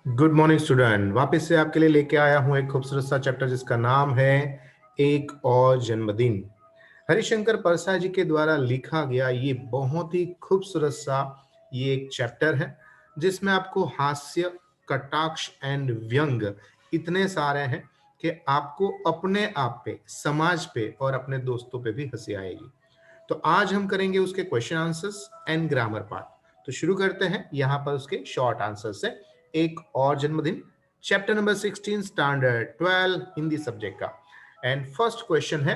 Good morning student. वापस से आपके लिए लेके आया हूं एक खूबसूरत सा चैप्टर जिसका नाम है एक और जन्मदिन। हरिशंकर परसाई जी के द्वारा लिखा गया ये बहुत ही खूबसूरत सा ये एक चैप्टर है जिसमें आपको हास्य, कटाक्ष एंड व्यंग इतने सारे हैं कि आपको अपने आप पे, समाज पे और अपने दोस्तों पे भी हंसी आएगी। तो आज हम करेंगे उसके question answers and grammar part. तो शुरू करते हैं यहाँ पर उसके शॉर्ट आंसर से। एक और जन्मदिन, chapter number 16, standard 12 Hindi subject का। एंड फर्स्ट क्वेश्चन है,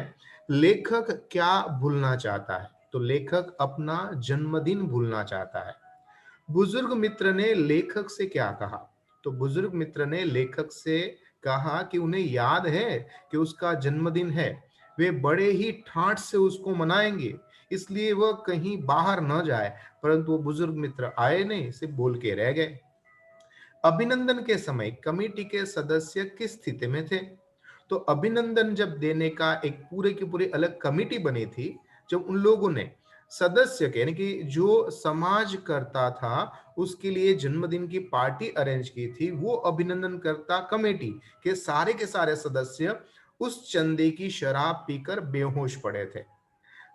लेखक क्या भूलना चाहता है? तो लेखक अपना जन्मदिन भूलना चाहता है। बुजुर्ग मित्र ने लेखक से क्या कहा? तो बुजुर्ग मित्र ने लेखक से कहा कि उन्हें याद है कि उसका जन्मदिन है, वे बड़े ही ठाट से उसको मनाएंगे, इसलिए वह कहीं बाहर न जाए। परंतु वो बुजुर्ग मित्र आए नहीं, सिर्फ बोल के रह गए। अभिनंदन के समय कमेटी के सदस्य किस स्थिति में थे? तो अभिनंदन जब देने का एक पूरे की पूरी अलग कमेटी बनी थी, जब उन लोगों ने सदस्य के यानी कि जो समाज करता था उसके लिए जन्मदिन की पार्टी अरेंज की थी, वो अभिनंदन करता कमेटी के सारे सदस्य उस चंदे की शराब पीकर बेहोश पड़े थे।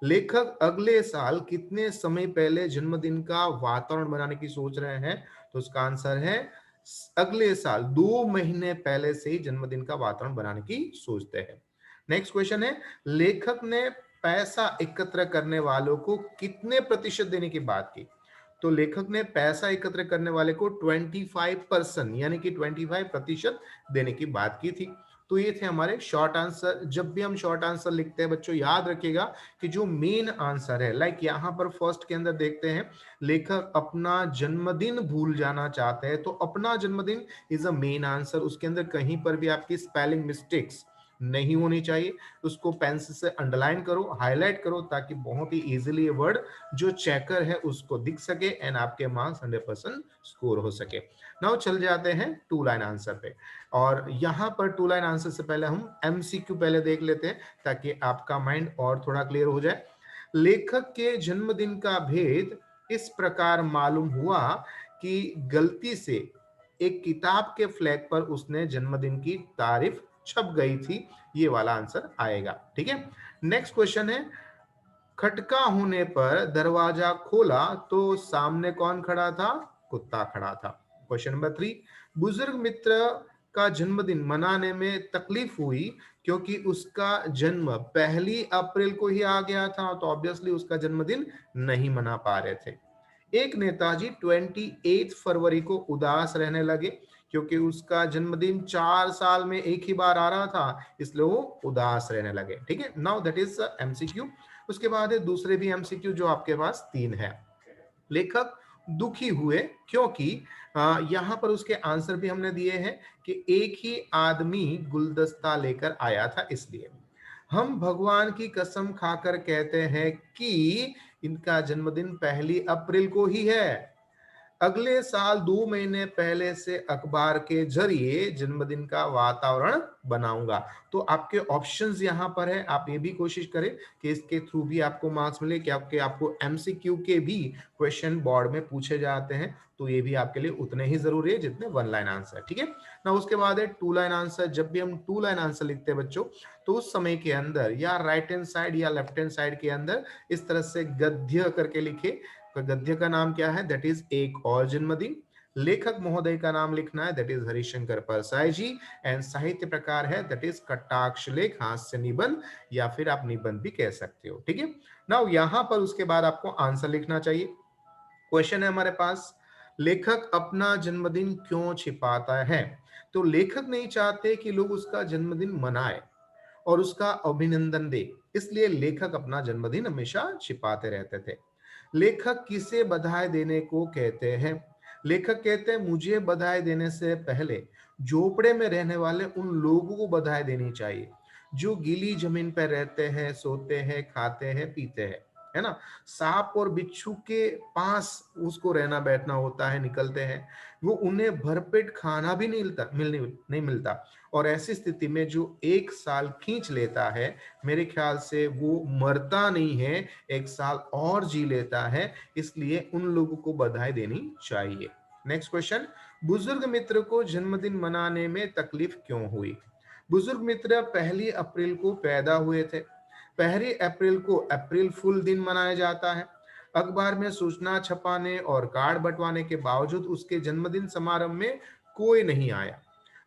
लेखक अगले साल कितने समय पहले जन्मदिन का वातावरण बनाने की सोच रहे हैं? तो उसका आंसर है अगले साल 2 महीने पहले से ही जन्मदिन का वातावरण बनाने की सोचते हैं। नेक्स्ट क्वेश्चन है, लेखक ने पैसा एकत्र करने वालों को कितने प्रतिशत देने की बात की? तो लेखक ने पैसा एकत्र करने वाले को 25% यानी कि 25% देने की बात की थी। तो ये थे हमारे शॉर्ट आंसर। जब भी हम शॉर्ट आंसर लिखते हैं बच्चों, याद रखिएगा कि जो मेन आंसर है, लाइक यहाँ पर फर्स्ट के अंदर देखते हैं, लेखक अपना जन्मदिन भूल जाना चाहते हैं, तो अपना जन्मदिन इज अ मेन आंसर। उसके अंदर कहीं पर भी आपकी स्पेलिंग मिस्टेक्स नहीं होनी चाहिए। उसको पेंसिल से अंडरलाइन करो, हाईलाइट करो, ताकि बहुत ही इजीली ये वर्ड जो चेकर है उसको दिख सके एंड आपके मार्क्स 100% स्कोर हो सके। नाउ चल जाते हैं टू लाइन आंसर पे। और यहां पर टू लाइन आंसर से पहले हम एमसीक्यू पहले देख लेते हैं ताकि आपका माइंड और थोड़ा क्लियर हो जाए। लेखक के जन्मदिन का भेद इस प्रकार मालूम हुआ कि गलती से एक किताब के फ्लैग पर उसने जन्मदिन की तारीफ छप गई थी। ये वाला आंसर आएगा। ठीक है। नेक्स्ट क्वेश्चन है, खटका होने पर दरवाजा खोला तो सामने कौन खड़ा था? कुत्ता खड़ा था। क्वेश्चन नंबर 3, बुजुर्ग मित्र का जन्मदिन मनाने में तकलीफ हुई क्योंकि उसका जन्म 1 अप्रैल को ही आ गया था, तो ऑब्वियसली उसका जन्मदिन नहीं मना पा रहे थे। एक नेताजी 28 फरवरी को उदास रहने लगे क्योंकि उसका जन्मदिन 4 साल में एक ही बार आ रहा था, इसलिए वो उदास रहने लगे। ठीक है। Now that is MCQ. उसके बाद है दूसरे भी एमसीक्यू जो आपके पास 3 है। लेखक दुखी हुए क्योंकि यहां पर उसके आंसर भी हमने दिए हैं कि एक ही आदमी गुलदस्ता लेकर आया था, इसलिए हम भगवान की कसम खाकर कहते हैं कि इनका जन्मदिन 1 अप्रैल को ही है। अगले साल 2 महीने पहले से अखबार के जरिए जन्मदिन का वातावरण बनाऊंगा। तो आपके ऑप्शंस यहां पर है, आप ये भी कोशिश करें कि इसके थ्रू भी आपको मार्क्स मिले, क्योंकि आपको एमसीक्यू के भी क्वेश्चन बोर्ड में पूछे जाते हैं, तो ये भी आपके लिए उतने ही जरूरी है जितने वन लाइन आंसर। ठीक है ना। उसके बाद है टू लाइन आंसर। जब भी हम टू लाइन आंसर लिखते हैं बच्चों, तो उस समय के अंदर या राइट हैंड साइड या लेफ्ट हैंड साइड के अंदर इस तरह से गद्य करके लिखे। तो गद्य का नाम क्या है? दैट इज एक और जन्मदिन। लेखक महोदय का नाम लिखना है, that is Harishankar Parsai ji. And साहित्य प्रकार है, दैट इज कटाक्ष लेख, हास्य निबंध, या फिर आप निबंध भी कह सकते हो। ठीक है। नाउ यहां पर उसके बाद आपको आंसर लिखना चाहिए। क्वेश्चन है हमारे पास, लेखक अपना जन्मदिन क्यों छिपाता है? तो लेखक नहीं चाहते कि लोग उसका जन्मदिन मनाए और उसका अभिनंदन दे, इसलिए लेखक अपना जन्मदिन हमेशा छिपाते रहते थे। लेखक किसे बधाई देने को कहते हैं? लेखक कहते हैं मुझे बधाई देने से पहले झोपड़े में रहने वाले उन लोगों को बधाई देनी चाहिए जो गीली जमीन पर रहते हैं, सोते हैं, खाते हैं, पीते हैं, है ना। सांप और बिच्छू के पास उसको रहना बैठना होता है, निकलते हैं, वो उन्हें भरपेट खाना भी नहीं मिलता। और ऐसी स्थिति में जो 1 साल खींच लेता है, मेरे ख्याल से वो मरता नहीं है, 1 साल और जी लेता है, इसलिए उन लोगों को बधाई देनी चाहिए। नेक्स्ट क्वेश्चन, बुजुर्ग मित्र को जन्मदिन मनाने में तकलीफ क्यों हुई? बुजुर्ग मित्र 1 अप्रैल को पैदा हुए थे। 1 अप्रैल को अप्रैल फूल दिन मनाया जाता है। अखबार में सूचना छपाने और कार्ड बंटवाने के बावजूद उसके जन्मदिन समारोह में कोई नहीं आया।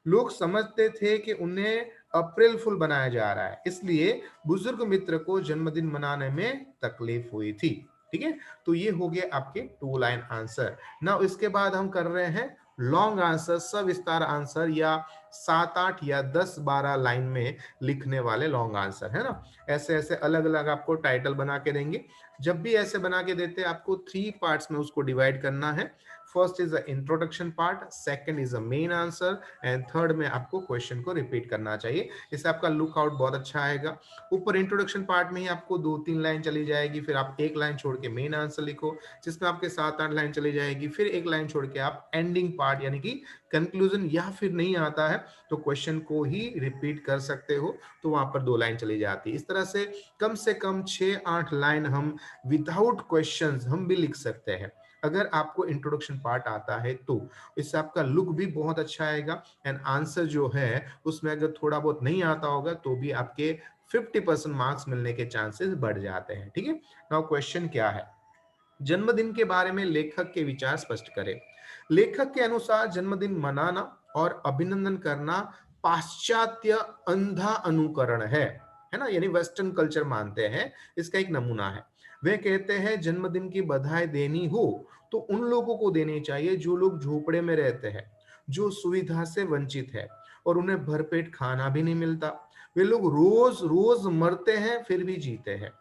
लोग समझते थे कि उन्हें अप्रैल फूल बनाया जा रहा है, इसलिए बुजुर्ग मित्र को जन्मदिन मनाने में तकलीफ हुई थी। ठीक है, तो ये हो गए आपके 2 लाइन आंसर। ना इसके बाद हम कर रहे हैं लॉन्ग आंसर, सविस्तार आंसर, या 7 8 या 10 12 लाइन में लिखने वाले लॉन्ग आंसर, है ना। ऐसे ऐसे अलग अलग आपको टाइटल बना के देंगे। जब भी ऐसे बना के देते हैं आपको 3 पार्ट्स में उसको डिवाइड करना है। First is the introduction part, second is the main answer, and third में आपको क्वेश्चन को रिपीट करना चाहिए। इससे आपका लुक आउट बहुत अच्छा आएगा। ऊपर इंट्रोडक्शन पार्ट में ही आपको 2 3 लाइन चली जाएगी, फिर आप 1 लाइन छोड़ के मेन आंसर लिखो, जिसमें आपके 7 8 लाइन चली जाएगी, फिर 1 लाइन छोड़ के आप एंडिंग पार्ट यानी कि कंक्लूजन, या फिर नहीं आता है तो क्वेश्चन को ही रिपीट कर सकते हो, तो वहां पर 2 लाइन चली जाती है। इस तरह से कम 6 8 लाइन हम विदाउट क्वेश्चंस हम भी लिख सकते हैं, अगर आपको इंट्रोडक्शन पार्ट आता है तो। इससे आपका लुक भी बहुत अच्छा आएगा, एंड आंसर जो है उसमें अगर थोड़ा बहुत नहीं आता होगा तो भी आपके 50% मार्क्स मिलने के चांसेस बढ़ जाते हैं। ठीक है, नाउ क्वेश्चन क्या है, जन्मदिन के बारे में लेखक के विचार स्पष्ट करें। लेखक के अनुसार जन्मदिन मनाना और अभिनंदन करना पाश्चात्य अंधा अनुकरण है ना, यानी वेस्टर्न कल्चर मानते हैं। इसका एक नमूना है। वे कहते हैं जन्मदिन की बधाई देनी हो तो उन लोगों को देनी चाहिए जो लोग झोपड़े में रहते हैं, जो सुविधा से वंचित है और उन्हें भरपेट खाना भी नहीं मिलता। वे लोग रोज रोज मरते हैं फिर भी जीते हैं,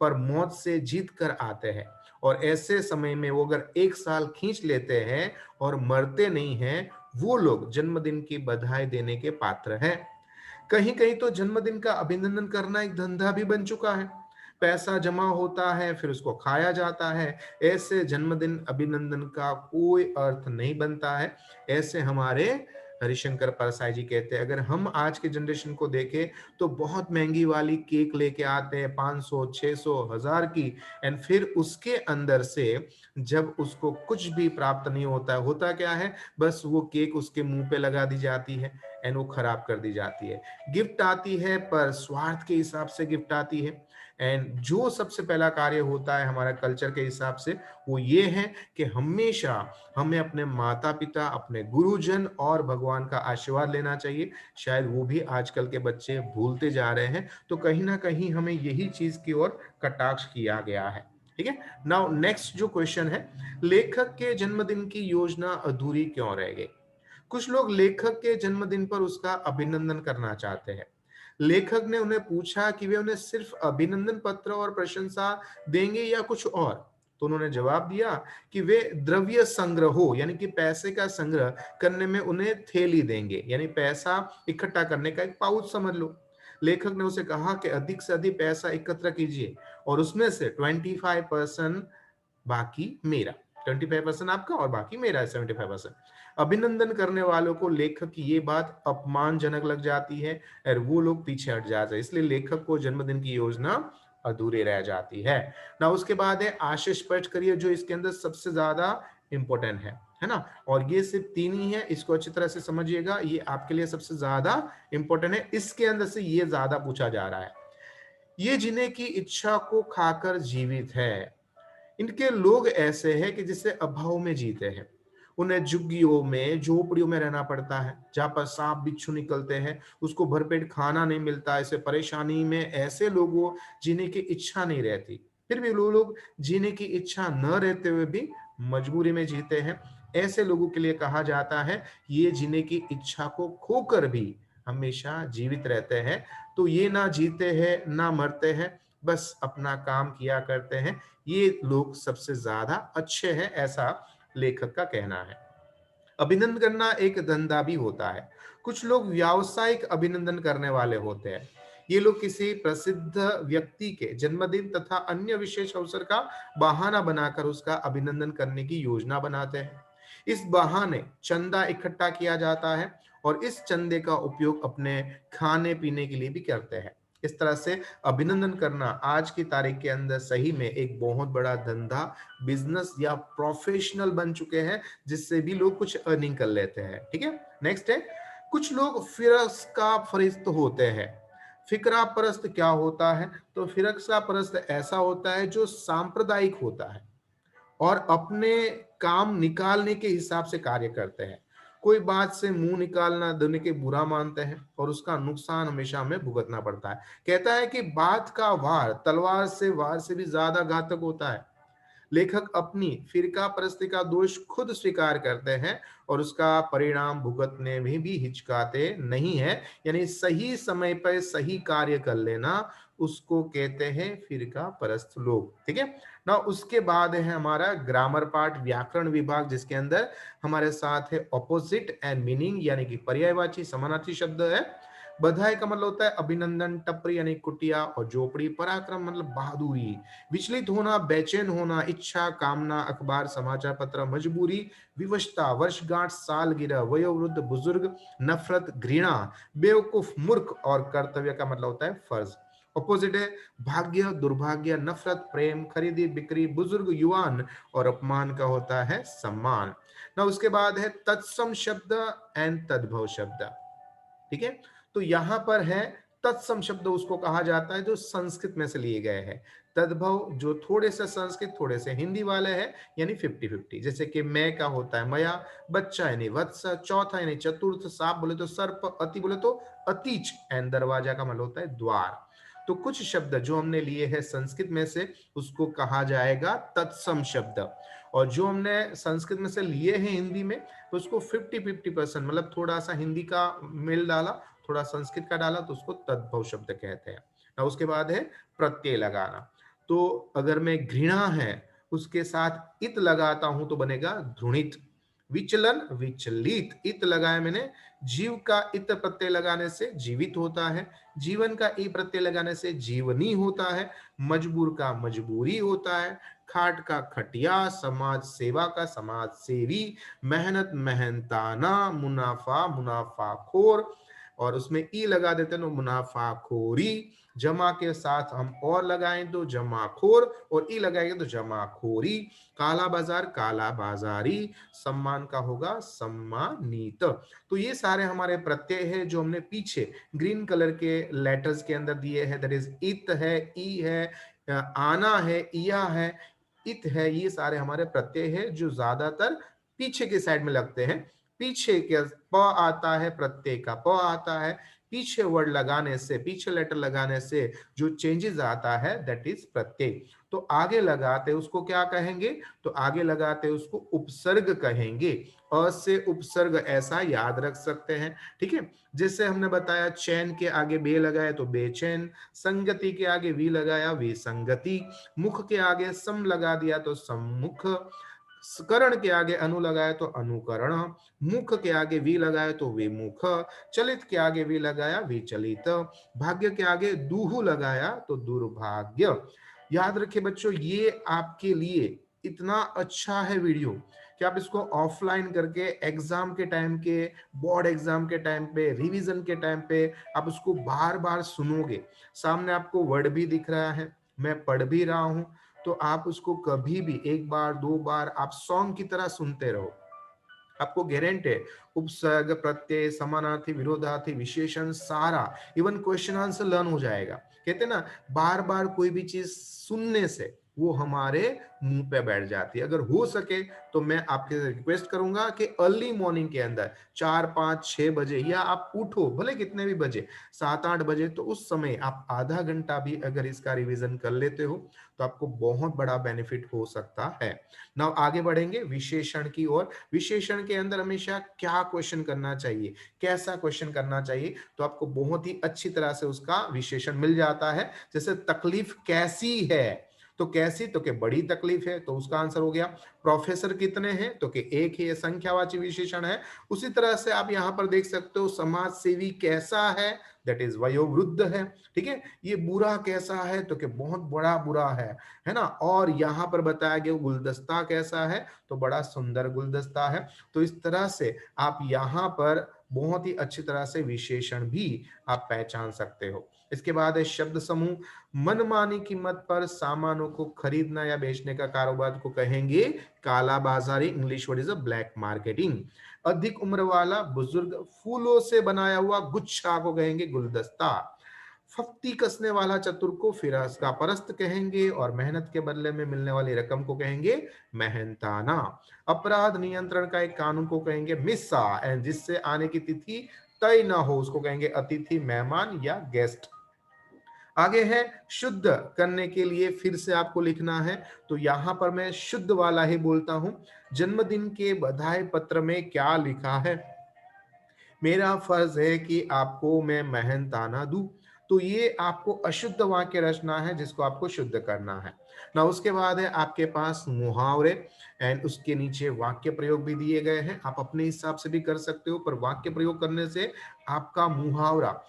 पर मौत से जीत कर आते हैं, और ऐसे समय में वो अगर 1 साल खींच लेते हैं और मरते नहीं हैं, वो लोग जन्मदिन की बधाई देने के पात्र हैं। कहीं कहीं तो जन्मदिन का अभिनंदन करना एक धंधा भी बन चुका है। पैसा जमा होता है फिर उसको खाया जाता है। ऐसे जन्मदिन अभिनंदन का कोई अर्थ नहीं बनता है। ऐसे हमारे हरिशंकर परसाई जी कहते हैं। अगर हम आज के जनरेशन को देखें तो बहुत महंगी वाली केक लेके आते हैं, 500 600 1000 की, एंड फिर उसके अंदर से जब उसको कुछ भी प्राप्त नहीं होता है, होता क्या है, बस वो केक उसके मुंह पे लगा दी जाती है एंड वो खराब कर दी जाती है। गिफ्ट आती है पर स्वार्थ के हिसाब से गिफ्ट आती है। एंड जो सबसे पहला कार्य होता है हमारा कल्चर के हिसाब से, वो ये है कि हमेशा हमें अपने माता पिता, अपने गुरुजन और भगवान का आशीर्वाद लेना चाहिए। शायद वो भी आजकल के बच्चे भूलते जा रहे हैं, तो कहीं ना कहीं हमें यही चीज की ओर कटाक्ष किया गया है। ठीक है, नाउ नेक्स्ट जो क्वेश्चन है, लेखक के जन्मदिन की योजना अधूरी क्यों रह गई? कुछ लोग लेखक के जन्मदिन पर उसका अभिनंदन करना चाहते हैं। लेखक ने उन्हें पूछा कि वे उन्हें सिर्फ अभिनंदन पत्र और प्रशंसा देंगे या कुछ और। तो उन्होंने जवाब दिया कि वे द्रव्य संग्रह हो, यानी कि पैसे का संग्रह करने में उन्हें थैली देंगे, यानी पैसा इकट्ठा करने का एक पाउच समझ लो। लेखक ने उसे कहा कि अधिक से अधिक पैसा एकत्र कीजिए और उसमें से 25% बाकी मेरा, 25% आपका और बाकी मेरा है 75%। अभिनंदन करने वालों को लेखक की ये बात अपमानजनक लग जाती है और वो लोग पीछे हट जाते हैं, इसलिए लेखक को जन्मदिन की योजना अधूरी रह जाती है। ना उसके बाद है आशय स्पष्ट करिए, जो इसके अंदर सबसे ज्यादा इंपॉर्टेंट है ना। और ये सिर्फ 3 ही है, इसको अच्छी तरह से समझिएगा, ये आपके लिए सबसे ज्यादा इंपॉर्टेंट है। इसके अंदर से ये ज्यादा पूछा जा रहा है। ये जीने की इच्छा को खाकर जीवित है। इनके लोग ऐसे हैं कि जिससे अभाव में जीते हैं। उन्हें झुग्गियों में, झोपड़ियों में रहना पड़ता है, जहां पर सांप बिच्छू निकलते हैं, उसको भरपेट खाना नहीं मिलता। ऐसे परेशानी में ऐसे लोगों जीने की इच्छा नहीं रहती, फिर भी लोग जीने की इच्छा न रहते हुए भी मजबूरी में जीते हैं। ऐसे लोगों के लिए कहा जाता है ये जीने की इच्छा को खोकर भी हमेशा जीवित रहते हैं। तो ये ना जीते हैं ना मरते हैं, बस अपना काम किया करते हैं। ये लोग सबसे ज्यादा अच्छे हैं, ऐसा लेखक का कहना है। अभिनंदन करना एक धंधा भी होता है। कुछ लोग व्यावसायिक अभिनंदन करने वाले होते हैं। ये लोग किसी प्रसिद्ध व्यक्ति के जन्मदिन तथा अन्य विशेष अवसर का बहाना बनाकर उसका अभिनंदन करने की योजना बनाते हैं। इस बहाने चंदा इकट्ठा किया जाता है और इस चंदे का उपयोग अपने खाने पीने के लिए भी करते हैं। इस तरह से अभिनंदन करना आज की तारीख के अंदर सही में एक बहुत बड़ा धंधा, बिजनेस या प्रोफेशनल बन चुके हैं, जिससे भी लोग कुछ अर्निंग कर लेते हैं। ठीक है, नेक्स्ट है, कुछ लोग फिरका फरिस्त होते हैं। फिकरा परस्त क्या होता है? तो फिरका परस्त ऐसा होता है जो सांप्रदायिक होता है और अपने काम निकालने के हिसाब से कार्य करते हैं। कोई बात से मुंह निकालना देने के बुरा मानते हैं और उसका नुकसान हमेशा हमें भुगतना पड़ता है। कहता है कि बात का वार से भी ज्यादा घातक होता है। लेखक अपनी फिरका परस्ती का दोष खुद स्वीकार करते हैं और उसका परिणाम भुगतने में भी हिचकाते नहीं है। यानी सही समय पर सही कार्य कर लेना, उसको कहते हैं फिरका परस्त लोग। ठीक है ना। उसके बाद है हमारा ग्रामर पार्ट, व्याकरण विभाग, जिसके अंदर हमारे साथ है ऑपोजिट एंड मीनिंग, यानी कि पर्यायवाची समानार्थी शब्द है। बधाई का मतलब होता है अभिनंदन, टपरी यानी कुटिया, और झोपड़ी, पराक्रम मतलब बहादुरी, विचलित होना, बेचैन होना, इच्छा, कामना, अखबार, समाचार पत्र, मजबूरी, विवशता, वर्षगांठ, सालगिरह, वयोवृद्ध, बुजुर्ग, नफरत, घृणा, बेवकूफ, मूर्ख, और कर्तव्य का मतलब होता है फर्ज। अपोजिट है भाग्य, दुर्भाग्य, नफरत, प्रेम, खरीदी, बिक्री, बुजुर्ग, युवान, और अपमान का होता है सम्मान। ना उसके बाद है तत्सम शब्द एंड तद्भव शब्द। ठीक है, तो यहां पर है तत्सम शब्द उसको कहा जाता है जो संस्कृत में से लिए गए हैं। तद्भव जो थोड़े से संस्कृत थोड़े से हिंदी वाले हैं, यानी 50-50। जैसे कि मैं का होता है मया, बच्चा यानी वत्स, चौथा यानी चतुर्थ, सांप बोले तो सर्प, अति बोले तो अतीच, एंड दरवाजा का मतलब होता है द्वार। तो कुछ शब्द जो हमने लिए हैं संस्कृत में से, उसको कहा जाएगा तत्सम शब्द। और जो हमने संस्कृत में से लिए हैं हिंदी में, तो उसको 50-50% मतलब थोड़ा सा हिंदी का मेल डाला, थोड़ा संस्कृत का डाला, तो उसको तद्भव शब्द कहते हैं। ना उसके बाद है प्रत्यय लगाना। तो अगर मैं घृणा है उसके साथ इत लगाता हूं तो बनेगा ध्रुणित। विचलन, विचलित, इत लगाया मैंने। जीव का इत प्रत्यय लगाने से जीवित होता है। जीवन का ई प्रत्यय लगाने से जीवनी होता है। मजबूर का मजबूरी होता है। खाट का खटिया, समाज सेवा का समाज सेवी, मेहनत मेहनताना, मुनाफा मुनाफाखोर, और उसमें ई लगा देते हैं तो मुनाफाखोरी। जमा के साथ हम और लगाएं तो जमाखोर, और ई लगाएंगे तो जमाखोरी। काला बाजार, काला बाजारी। सम्मान का होगा सम्मानित। तो ये सारे हमारे प्रत्यय हैं जो हमने पीछे ग्रीन कलर के लेटर्स के अंदर दिए हैं। दैट इज इत है, ई है, आना है, इया है, इत है। ये सारे हमारे प्रत्यय है जो ज्यादातर पीछे के साइड में लगते हैं। पीछे के प आता है, प्रत्यय का प आता है। पीछे वर्ड लगाने से, पीछे लेटर लगाने से जो चेंजेस आता है दैट इज प्रत्यय। तो आगे लगाते उसको क्या कहेंगे? तो आगे लगाते उसको उपसर्ग कहेंगे। अ से उपसर्ग ऐसा याद रख सकते हैं। ठीक है, जैसे हमने बताया चैन के आगे बे लगाया तो बेचैन, संगति के आगे वी लगाया विसंगति, मुख के आगे सम लगा दिया तो सम्मुख, करण के आगे अनु लगाया तो अनुकरण, मुख के आगे वी लगाया तो विमुख, चलित के आगे वी लगाया विचलित, भाग्य के आगे दूहु लगाया तो दुर्भाग्य। याद रखिए बच्चों, ये आपके लिए इतना अच्छा है वीडियो कि आप इसको ऑफलाइन करके एग्जाम के टाइम के, बोर्ड एग्जाम के टाइम पे, रिवीजन के टाइम पे आप उसको बार बार सुनोगे। सामने आपको वर्ड भी दिख रहा है, मैं पढ़ भी रहा हूं, तो आप उसको कभी भी एक बार दो बार आप सॉन्ग की तरह सुनते रहो। आपको गारंटी है उपसर्ग, प्रत्यय, समानार्थी, विरोधार्थी, विशेषण सारा, इवन क्वेश्चन आंसर लर्न हो जाएगा। कहते हैं ना, बार बार कोई भी चीज सुनने से वो हमारे मुंह पे बैठ जाती है। अगर हो सके तो मैं आपके रिक्वेस्ट करूंगा कि अर्ली मॉर्निंग के अंदर 4, 5, 6 बजे, या आप उठो भले कितने भी बजे, 7, 8 बजे, तो उस समय आप आधा घंटा भी अगर इसका रिवीजन कर लेते हो तो आपको बहुत बड़ा बेनिफिट हो सकता है। नाउ आगे बढ़ेंगे विशेषण की ओर। विशेषण के अंदर हमेशा क्या क्वेश्चन करना चाहिए, कैसा क्वेश्चन करना चाहिए, तो आपको बहुत ही अच्छी तरह से उसका विशेषण मिल जाता है। जैसे तकलीफ कैसी है, तो कैसी तो के बड़ी तकलीफ है, तो उसका आंसर हो गया। प्रोफेसर कितने हैं, तो के एक ही है, संख्यावाची विशेषण है। उसी तरह से आप यहां पर देख सकते हो समाज सेवी कैसा है, दैट इज वयोवृद्ध है। ठीक है, ये बुरा कैसा है, तो के बहुत बड़ा बुरा है ना। और यहां पर बताया गया गुलदस्ता कैसा है, तो बड़ा सुंदर गुलदस्ता है। तो इस तरह से आप यहां पर बहुत ही अच्छी तरह से विशेषण भी आप पहचान सकते हो। इसके बाद है शब्द समूह। मनमानी कीमत पर सामानों को खरीदना या बेचने का कारोबार को कहेंगे काला बाजारी। English word is a black marketing. अधिक उम्र वाला बुजुर्ग फूलों से बनाया हुआ गुच्छा को कहेंगे गुलदस्ता। फफ्ती कसने वाला चतुर को फिरासका परस्त कहेंगे और मेहनत के बदले में मिलने वाली रकम को कहेंगे मेहनताना। अपराध नियंत्रण का एक कानून को कहेंगे मिसा, एंड जिससे आने की तिथि तय ना हो उसको कहेंगे अतिथि, मेहमान या गेस्ट। आगे है शुद्ध करने के लिए फिर से आपको लिखना है, तो यहां पर मैं शुद्ध वाला ही बोलता हूं। जन्मदिन के बधाई पत्र में क्या लिखा है? मेरा फर्ज है कि आपको मैं मेहनताना दूं, तो ये आपको अशुद्ध वाक्य रचना है जिसको आपको शुद्ध करना है ना। उसके बाद है आपके पास मुहावरे, एंड उसके नीचे वाक्य प्रयोग भी दिए गए हैं। आप अपने हिसाब से भी कर सकते हो, पर वाक्य प्रयोग करने से आपका मुहावरा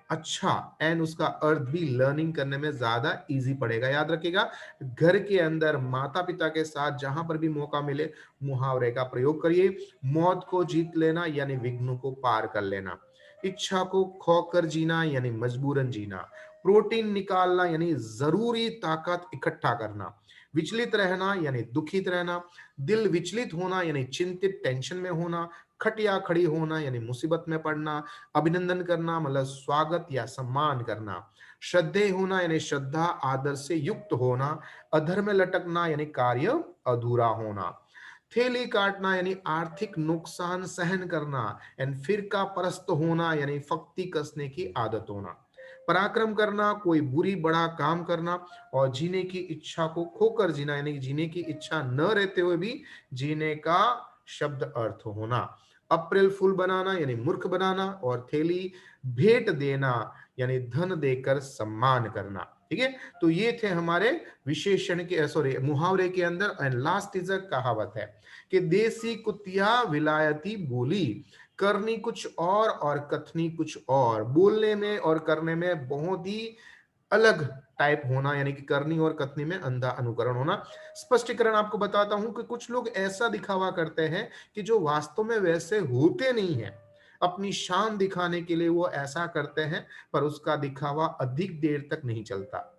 अच्छा एंड उसका अर्थ भी लर्निंग करने में ज्यादा इजी पड़ेगा। याद रखिएगा, घर के अंदर माता पिता के साथ जहां पर भी मौका मिले मुहावरे का प्रयोग करिए। मौत को जीत लेना यानी विघ्नों को पार कर लेना। इच्छा को खोकर जीना यानी मजबूरन जीना। प्रोटीन निकालना यानी जरूरी ताकत इकट्ठा करना। विचलित रहना यानी दुखित रहना। दिल विचलित होना यानी चिंतित, टेंशन में होना। खटिया खड़ी होना यानी मुसीबत में पड़ना। अभिनंदन करना मतलब स्वागत या सम्मान करना। श्रद्धेय होना यानी श्रद्धा आदर से युक्त होना। अधर में लटकना यानी कार्य अधूरा होना। थैली काटना यानी आर्थिक नुकसान सहन करना। एंड फिरका परस्त होना यानी फक्ति कसने की आदत होना। पराक्रम करना कोई बुरी बड़ा काम करना। और जीने की इच्छा को खोकर जीना यानी जीने की इच्छा न रहते हुए भी जीने का शब्द अर्थ होना। अप्रैल फूल बनाना यानी मूर्ख बनाना। और थैली भेंट देना यानी धन देकर सम्मान करना। ठीक है, तो ये थे हमारे विशेषण के, सॉरी, मुहावरे के अंदर। एंड लास्ट इज अ कहावत है कि देसी कुतिया विलायती बोली, करनी कुछ और कथनी कुछ और। बोलने में और करने में बहुत ही अलग टाइप होना, यानी कि करनी और कथनी में अंधा अनुकरण होना। स्पष्टीकरण आपको बताता हूं कि कुछ लोग ऐसा दिखावा करते हैं कि जो वास्तव में वैसे होते नहीं है। अपनी शान दिखाने के लिए वो ऐसा करते हैं, पर उसका दिखावा अधिक देर तक नहीं चलता।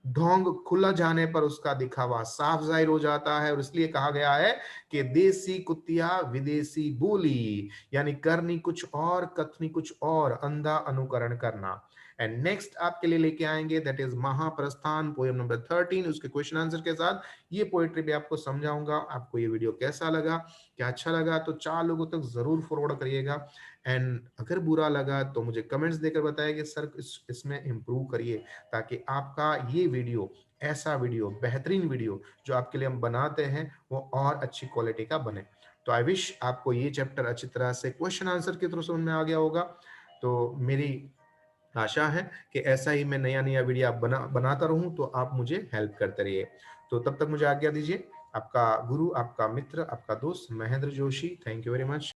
ढोंग खुला जाने पर उसका दिखावा साफ जाहिर हो जाता है, और इसलिए कहा गया है कि देसी कुतिया विदेशी बोली, यानी करनी कुछ और कथनी कुछ और, अंधा अनुकरण करना। एंड नेक्स्ट आपके लिए लेके आएंगे दैट इज महाप्रस्थान, पोएम नंबर 13, उसके क्वेश्चन आंसर के साथ ये पोएट्री भी आपको समझाऊंगा। आपको ये वीडियो कैसा लगा, क्या अच्छा लगा तो 4 लोगों तक जरूर फॉरवर्ड करिएगा। एंड अगर बुरा लगा तो मुझे कमेंट्स देकर बताइए कि सर इसमें इम्प्रूव करिए, ताकि आपका ये वीडियो, ऐसा वीडियो, बेहतरीन वीडियो जो आपके लिए हम बनाते हैं वो और अच्छी क्वालिटी का बने। तो आई विश आपको ये चैप्टर अच्छी तरह से क्वेश्चन आंसर के थ्रू समझ में आ गया होगा। तो मेरी आशा है कि ऐसा ही मैं नया नया वीडियो आप बनाता रहूं, तो आप मुझे हेल्प करते रहिए। तो तब तक मुझे आज्ञा दीजिए। आपका गुरु, आपका मित्र, आपका दोस्त Mahendra Joshi. Thank you very much.